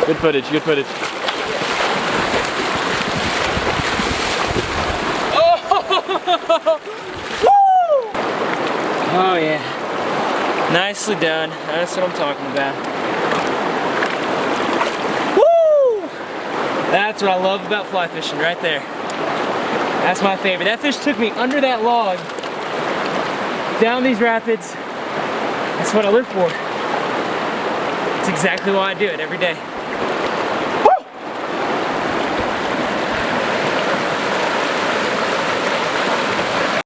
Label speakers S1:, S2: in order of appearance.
S1: Good footage, good footage. Oh! Woo! Oh yeah. Nicely done. That's what I'm talking about. Woo! That's what I love about fly fishing right there. That's my favorite. That fish took me under that log, down these rapids. That's what I live for. It's exactly why I do it every day.